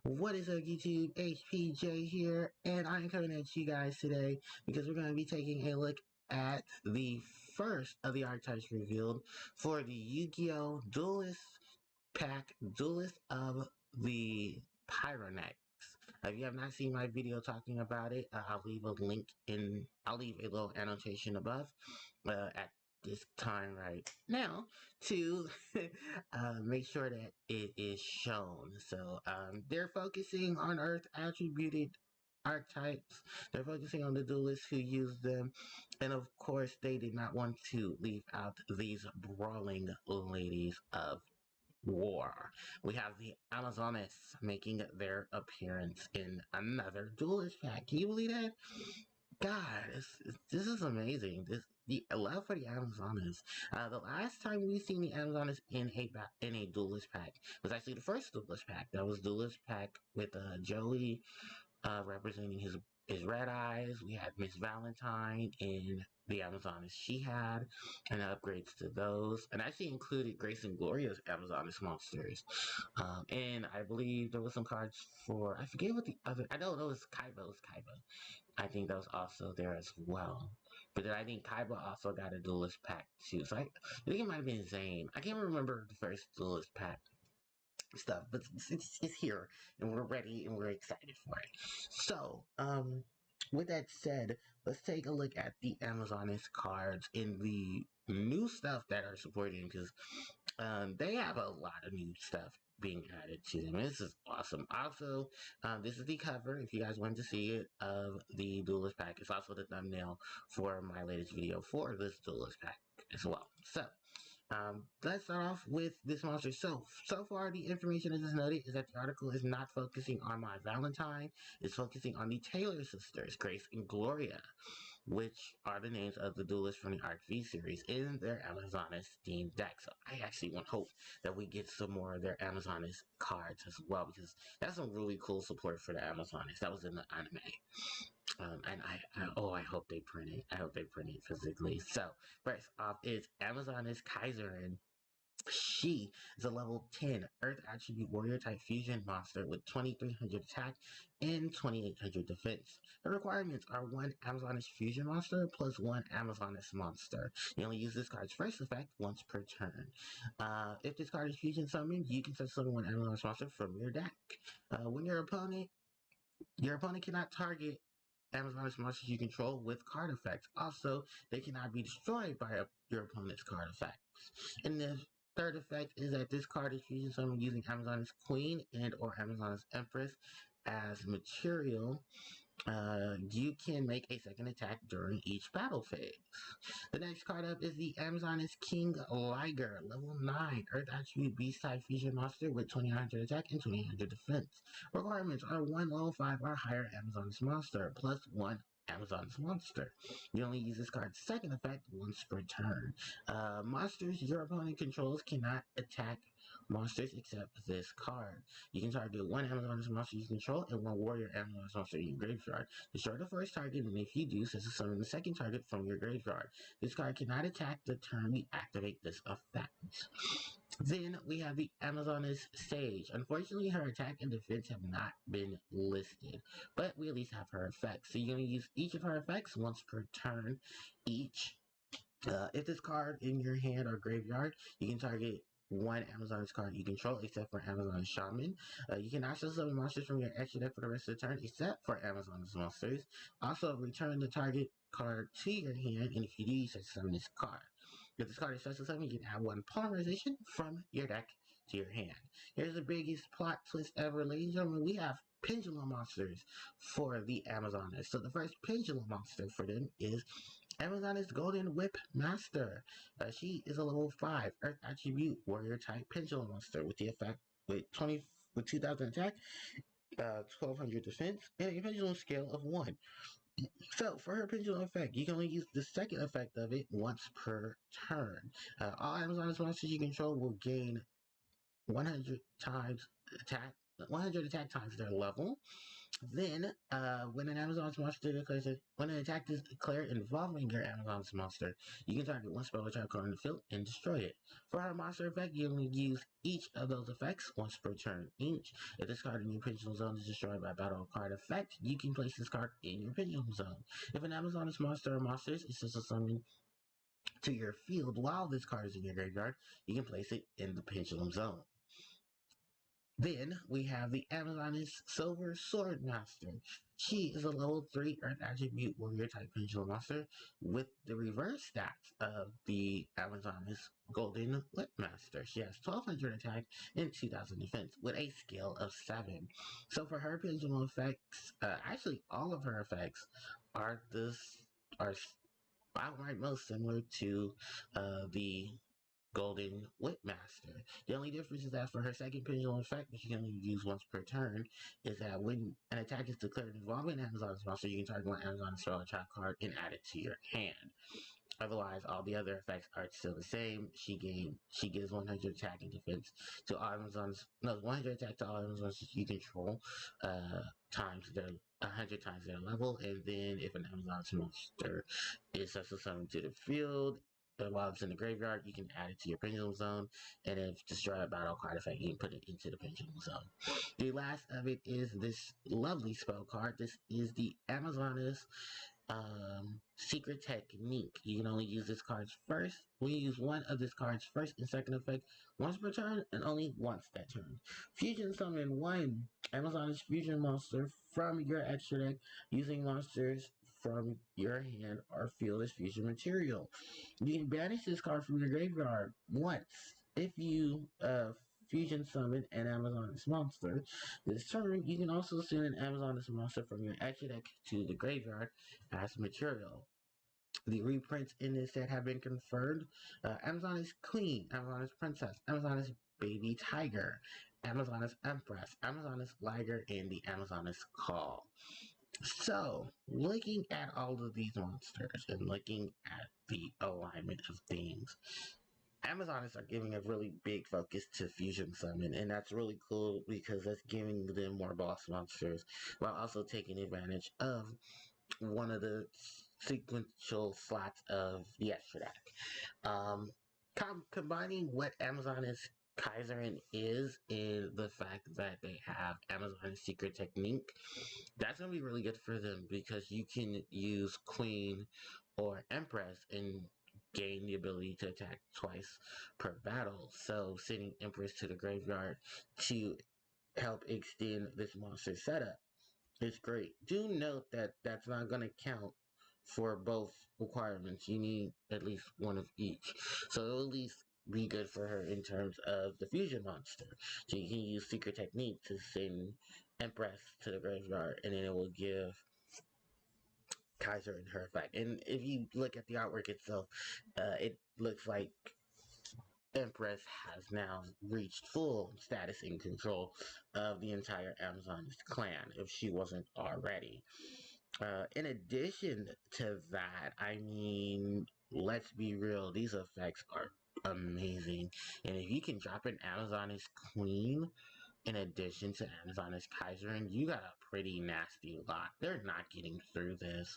What is up, YouTube? HPJ here, and I'm coming at you guys today because we're going to be taking a look at the first of the archetypes revealed for the Yu-Gi-Oh! Duelist pack, Duelist of the Pyroxene. If you have not seen my video talking about it, I'll leave a link in, I'll leave a little annotation above at this time right now to make sure that it is shown. So they're focusing on Earth attributed archetypes. They're focusing on the duelists who use them, and of course they did not want to leave out these brawling ladies of war. We have the Amazonas making their appearance in another duelist pack. Can you believe that? God, this is amazing. The love for the Amazonas. The last time we seen the Amazonas in a duelist pack was actually the first duelist pack. That was duelist pack with Joey representing his red eyes. We had Miss Valentine in the Amazonas she had, and upgrades to those. And actually included Grace and Gloria's Amazonas monsters. And I believe there was some cards for, I forget what the other, I don't know, it was Kaiba. I think that was also there as well. But then I think Kaiba also got a duelist pack too. So I think it might have been Zane. I can't remember the first duelist pack stuff, but it's here and we're ready and we're excited for it. So, with that said, let's take a look at the Amazonas cards in the new stuff that are supporting, because they have a lot of new stuff being added to them. This is awesome. Also, this is the cover, if you guys wanted to see it, of the Duelist pack. It's also the thumbnail for my latest video for this Duelist pack as well. So, let's start off with this monster. So far, the information I just noted is that the article is not focusing on my Valentine. It's focusing on the Taylor sisters, Grace and Gloria, which are the names of the duelists from the Arc V series in their Amazonas themed deck. So I actually want hope that we get some more of their Amazonas cards as well, because that's some really cool support for the Amazonas. That was in the anime. And I hope they print it. I hope they print it physically. So, first off is Amazonas Kaiserin. She is a level 10 Earth Attribute Warrior type fusion monster with 2300 attack and 2800 defense. The requirements are 1 Amazonas fusion monster plus 1 Amazonas monster. You only use this card's first effect once per turn. If this card is fusion summoned, you can summon 1 Amazonas monster from your deck. When your opponent cannot target Amazonas monsters you control with card effects. Also, they cannot be destroyed by your opponent's card effects. And the third effect is that this card is fusion summoned using Amazonas Queen and or Amazonas Empress as material. You can make a second attack during each battle phase. The next card up is the Amazonas King Liger, level 9, Earth Attribute Beast type fusion monster with 2900 attack and 2800 defense. Requirements are 1 level 5 or higher Amazonas monster, plus 1 Amazonas monster. You only use this card's second effect once per turn. Monsters your opponent controls cannot attack monsters except this card. You can target 1 Amazonas monster you control and 1 warrior Amazonas monster in your graveyard. Destroy the first target, and if you do, summon the second target from your graveyard. This card cannot attack the turn you activate this effect. Then we have the Amazonas Sage. Unfortunately, her attack and defense have not been listed, but we at least have her effects. So you're going to use each of her effects once per turn each. If this card in your hand or graveyard, you can target 1 Amazonas card you control, except for Amazonas Shaman. You can also summon monsters from your extra deck for the rest of the turn, except for Amazonas monsters. Also, return the target card to your hand, and if you do, you set summon this card. If this card is special summon, you can add 1 polymerization from your deck to your hand. Here's the biggest plot twist ever, ladies and gentlemen. We have pendulum monsters for the Amazonas. So the first pendulum monster for them is Amazonas Golden Whip Master. She is a level 5 Earth Attribute Warrior type pendulum monster with the effect with 2000 attack, 1200 defense, and a pendulum scale of 1. So, for her pendulum effect, you can only use the second effect of it once per turn. All Amazonas monsters you control will gain 100 times attack 100 attack times their level. Then, when an Amazon's monster declares when an attack is declared involving your Amazon's monster, you can target one spell or trap card in the field and destroy it. For her monster effect, you only use each of those effects once per turn each. If this card in your pendulum zone is destroyed by battle card effect, you can place this card in your pendulum zone. If an Amazon's monster or monsters is just a summon to your field while this card is in your graveyard, you can place it in the pendulum zone. Then we have the Amazoness Silver Sword Master. She is a level 3 Earth Attribute Warrior type Pendulum Monster with the reverse stats of the Amazoness Golden Whip Master. She has 1200 attack and 2000 defense with a skill of 7. So for her pendulum effects, actually all of her effects are outright most similar to the Golden Whip Master. The only difference is that for her second pendulum effect, which you can only use once per turn, is that when an attack is declared involving an Amazon's monster, you can target one Amazon spell or trap card and add it to your hand. Otherwise, all the other effects are still the same. She gives 100 attack and defense to all Amazons. No, 100 attack to all Amazons you control, times their 100 times their level. And then if an Amazon's monster is successful summoned to the field, while it's in the graveyard, you can add it to your pendulum zone. And if destroy a battle card effect, you can put it into the pendulum zone. The last of it is this lovely spell card. This is the Amazoness secret technique. You can only use this card's first. We use one of this card's first and second effect once per turn and only once that turn. Fusion summon one Amazon's fusion monster from your extra deck using monsters from your hand or field as fusion material. You can banish this card from your graveyard once. If you fusion summon an Amazoness monster this turn, you can also send an Amazoness monster from your extra deck to the graveyard as material. The reprints in this set have been confirmed. Amazoness Queen, Amazoness Princess, Amazoness Baby Tiger, Amazoness Empress, Amazoness Liger, and the Amazoness Call. So, looking at all of these monsters and looking at the alignment of themes, Amazonists are giving a really big focus to Fusion Summon, and that's really cool because that's giving them more boss monsters while also taking advantage of one of the sequential slots of the extra deck. Combining what Amazoness Kaiserin is in the fact that they have Amazon's secret technique, that's going to be really good for them because you can use Queen or Empress and gain the ability to attack twice per battle. So sending Empress to the graveyard to help extend this monster setup is great. Do note that that's not going to count for both requirements. You need at least one of each. So it'll at least be good for her in terms of the fusion monster. So you can use secret technique to send Empress to the graveyard, and then it will give Kaiser and her effect. And if you look at the artwork itself, it looks like Empress has now reached full status and control of the entire Amazon's clan, if she wasn't already. In addition to that, I mean, let's be real, these effects are amazing. And if you can drop an Amazoness Queen in addition to Amazoness Kaiserin, you got a pretty nasty lot. They're not getting through this.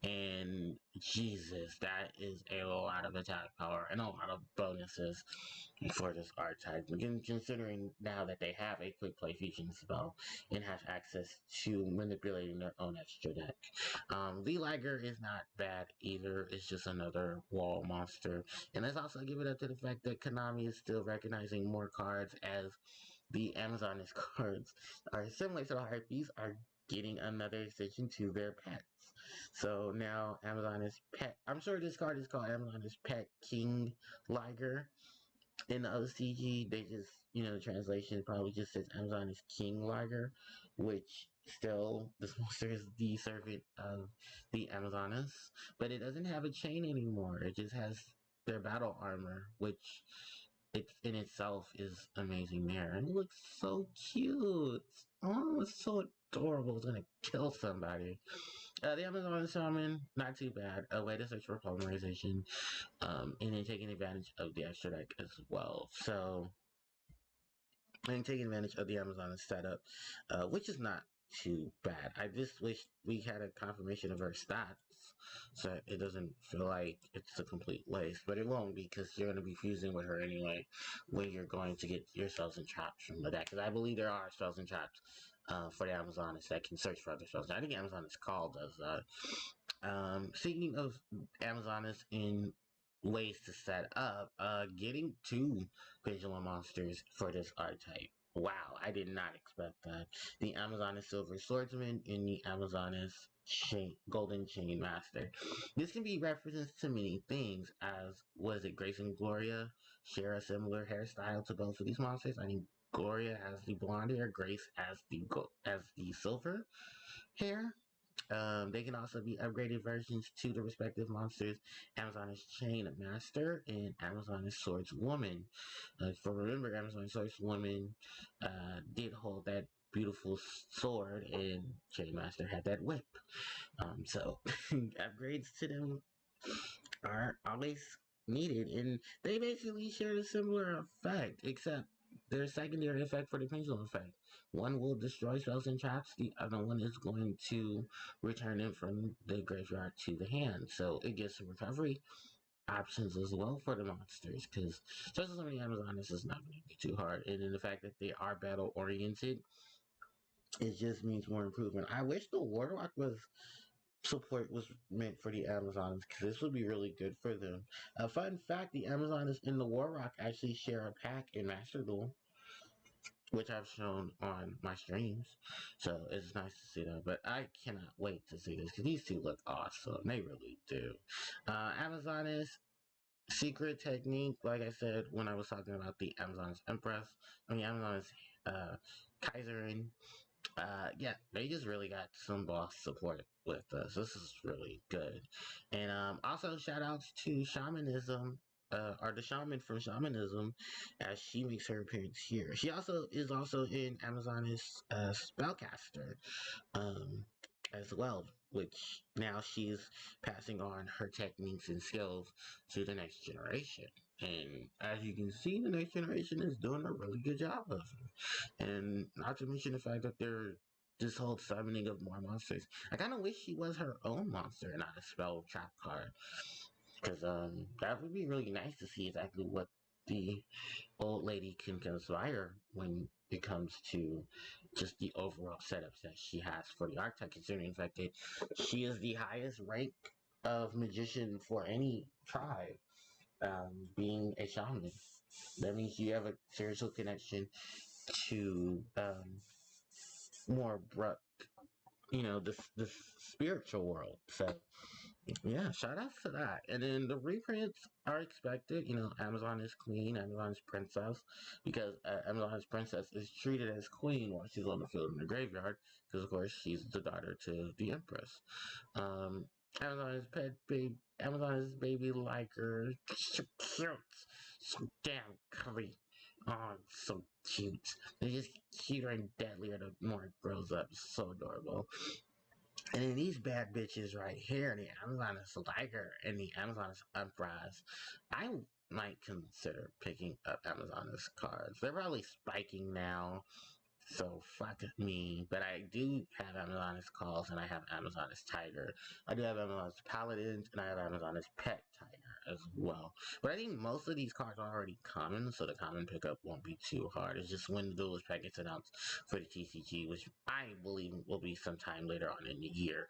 And Jesus, that is a lot of attack power and a lot of bonuses for this archetype. Considering now that they have a quick play fusion spell and have access to manipulating their own extra deck. The Liger is not bad either. It's just another wall monster. And let's also give it up to the fact that Konami is still recognizing more cards as the Amazoness cards are similar to the Harpies are getting another extension to their pets. So now Amazoness Pet, I'm sure this card is called Amazoness Pet King Liger. In the OCG, they just, the translation probably just says Amazoness King Liger, which still, this monster is the servant of the Amazoness, but it doesn't have a chain anymore. It just has their battle armor, which it in itself is amazing there. And it looks so cute. Oh, it's so adorable. It's gonna kill somebody. The Amazon Shaman, not too bad. A way to search for polymerization, and then taking advantage of the extra deck as well. So, and taking advantage of the Amazon setup, which is not too bad. I just wish we had a confirmation of her stats so it doesn't feel like it's a complete waste, but it won't because you're going to be fusing with her anyway when you're going to get your spells and traps from the deck. Because I believe there are spells and traps for the Amazoness that can search for other spells. I think Amazoness Call does that. Speaking of Amazoness in ways to set up, getting two Pendulum monsters for this archetype. Wow, I did not expect that. The Amazoness Silver Swordsman and the Amazoness Golden Chain Master. This can be referenced to many things, as was it Grace and Gloria share a similar hairstyle to both of these monsters. I think Gloria has the blonde hair, Grace has the silver hair. They can also be upgraded versions to the respective monsters, Amazoness Chain Master and Amazoness Swords Woman. For remember, Amazoness Swords Woman did hold that beautiful sword, and Chain Master had that whip. So upgrades to them are always needed, and they basically share a similar effect, except their secondary effect for the pendulum effect. One will destroy spells and traps, the other one is going to return it from the graveyard to the hand. So it gives some recovery options as well for the monsters, because just as many Amazoness is not going to be too hard. And in the fact that they are battle oriented, it just means more improvement. I wish the Warlock was support was meant for the Amazons, because this would be really good for them. A fun fact, the Amazons in the Warrock actually share a pack in Master Duel, which I've shown on my streams. So it's nice to see that. But I cannot wait to see this because these two look awesome. They really do. Amazoness secret technique, like I said when I was talking about the Amazon's Empress, Amazon's Kaiserin. Yeah, they just really got some boss support with us. This is really good. And also shout outs to Shamanism, or the shaman from Shamanism, as she makes her appearance here. She also is also in Amazoness Spellcaster, um, as well, which now she's passing on her techniques and skills to the next generation. And as you can see, the next generation is doing a really good job of it. And not to mention the fact that they're this whole summoning of more monsters. I kind of wish she was her own monster and not a spell trap card. Because that would be really nice to see exactly what the old lady can conspire when it comes to just the overall setups that she has for the archetype, considering the fact that she is the highest rank of magician for any tribe, being a shaman. That means you have a spiritual connection to more abrupt, the spiritual world. So yeah, shout outs to that. And then the reprints are expected. Amazon is queen, Amazon is princess, because Amazon is princess is treated as queen while she's on the field in the graveyard, because of course she's the daughter to the empress. Um, Amazon is pet baby. Amazon is baby Liger. So cute, so damn curvy. Oh, so cute. They're just cuter and deadlier the more it grows up. So adorable. And then these bad bitches right here, the Amazoness Liger and the Amazoness Uprise, I might consider picking up Amazoness cards. They're probably spiking now, so fuck me. But I do have Amazoness Calls and I have Amazoness Tiger. I do have Amazoness Paladins and I have Amazoness Pet Tiger as well. But I think most of these cards are already common, so the common pickup won't be too hard. It's just when the Duelist pack gets announced for the TCG, which I believe will be sometime later on in the year.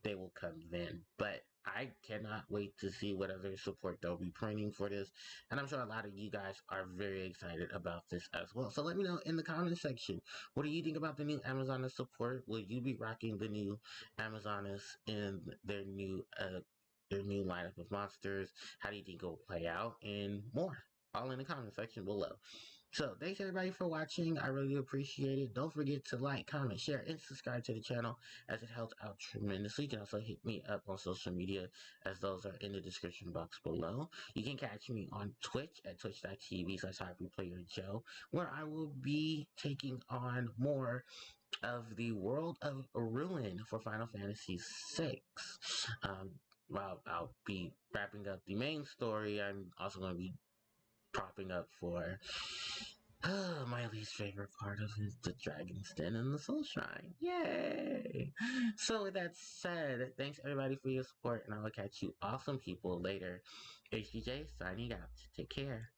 They will come then. But I cannot wait to see what other support they'll be printing for this. And I'm sure a lot of you guys are very excited about this as well. So let me know in the comment section, what do you think about the new Amazoness support? Will you be rocking the new Amazoness in their new lineup of monsters? How do you think it will play out? And more. All in the comment section below. So, thanks everybody for watching. I really appreciate it. Don't forget to like, comment, share, and subscribe to the channel, as it helps out tremendously. You can also hit me up on social media, as those are in the description box below. You can catch me on Twitch at twitch.tv/HarpiePlayerJoe, where I will be taking on more of the World of Ruin for Final Fantasy VI. While I'll be wrapping up the main story, I'm also going to be propping up for My least favorite part of it is the Dragon's Den and the Soul Shrine. Yay! So with that said, thanks everybody for your support, and I will catch you awesome people later. HPJ signing out. Take care.